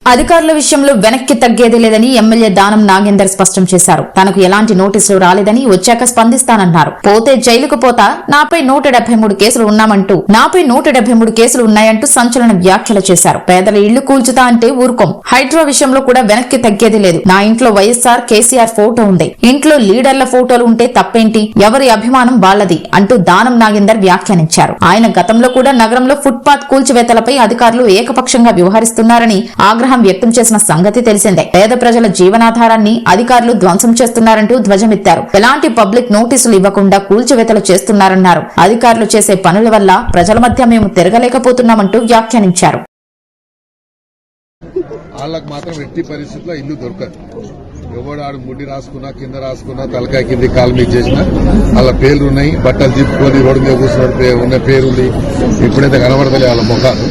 అధికారుల విషయంలో వెనక్కి తగ్గేది లేదని ఎమ్మెల్యే దానం నాగేందర్ స్పష్టం చేశారు. తనకు ఎలాంటి నోటీసులు రాలేదని వచ్చాక స్పందిస్తానన్నారు. పోతే జైలుకు పోతా, నాపై 173 కేసులు ఉన్నాయంటూ సంచలన వ్యాఖ్యలు చేశారు. పేదల ఇళ్లు కూల్చుతా అంటే ఊరుకోం. హైడ్రా విషయంలో కూడా వెనక్కి తగ్గేది లేదు. నా ఇంట్లో వైఎస్ఆర్ కేసీఆర్ ఫోటో ఉంది. ఇంట్లో లీడర్ల ఫోటోలు ఉంటే తప్పేంటి? ఎవరి అభిమానం వాళ్లది అంటూ దానం నాగేందర్ వ్యాఖ్యానించారు. ఆయన గతంలో కూడా నగరంలో ఫుట్పాత్ కూల్చివేతలపై అధికారులు ఏకపక్షంగా వ్యవహరిస్తున్నారని ఆగ్రహం వ్యక్తం చేసిన సంగతి తెలిసిందే. పేద ప్రజల జీవనాధారాన్ని అధికారులు ధ్వంసం చేస్తున్నారంటూ ధ్వజమెత్తారు. ఎలాంటి పబ్లిక్ నోటీసులు ఇవ్వకుండా కూల్చివేతలు చేస్తున్నారన్నారు. అధికారులు చేసే పనుల వల్ల ప్రజల మధ్య మేము తిరగలేకపోతున్నామంటూ వ్యాఖ్యానించారు. వాళ్ళకు మాత్రం ఎట్టి పరిస్థితుల్లో ఇల్లు దొరకదు. ఎవడు ఆడు ముడ్డి రాసుకున్నా, కింద రాసుకున్నా, తలకాయ కింది కాలు మీద చేసినా వాళ్ళ పేర్లు ఉన్నాయి. బట్టలు జిప్పుకొని రోడ్డు మీద కూర్చున్న ఉన్న పేరుంది. ఇప్పుడైతే కనబడతలే వాళ్ళ ముఖాలు.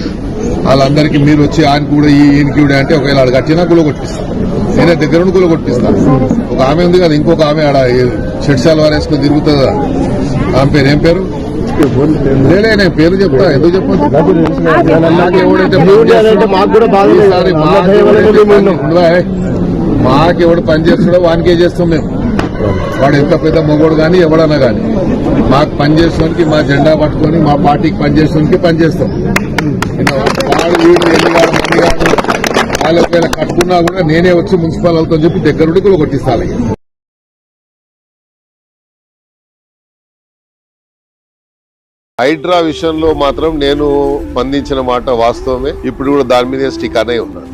వాళ్ళందరికీ మీరు వచ్చి ఆయన కూడా ఈయనకి అంటే ఒకవేళ ఆడు కట్టినా గుల కొట్టిస్తాను. నేనే దగ్గర గుల కొట్టిస్తాను. ఒక ఆమె ఉంది కదా, ఇంకొక ఆమె ఆడ షెడ్సాలు వారేసుకుని తిరుగుతుంది. ఆమె పేరు ఏం పేరు? లేలే, నేను పేరు చెప్తా. ఎందుకు చెప్పండి? మాకెవడు పని చేస్తాడో వానికే చేస్తాం మేము. వాడు ఎంత పెద్ద మొగోడు గాని ఎవడన్నా గాని మాకు పని చేసేవానికి, మా జెండా పట్టుకొని మా పార్టీకి పనిచేసేవానికి పని చేస్తాం. వాడు వీడు ఎన్నిగాడు మందిగాడు వాళ్ళు ఒకవేళ కట్టుకున్నా కూడా నేనే వచ్చి మున్సిపల్ వాళ్ళతో చెప్పి దగ్గరుండి కూడా కొట్టిస్తాను. హైడ్రా విషయంలో మాత్రం నేను స్పందించిన మాట వాస్తవమే. ఇప్పుడు కూడా దాని మీద స్టిక్ అనే ఉన్నాను.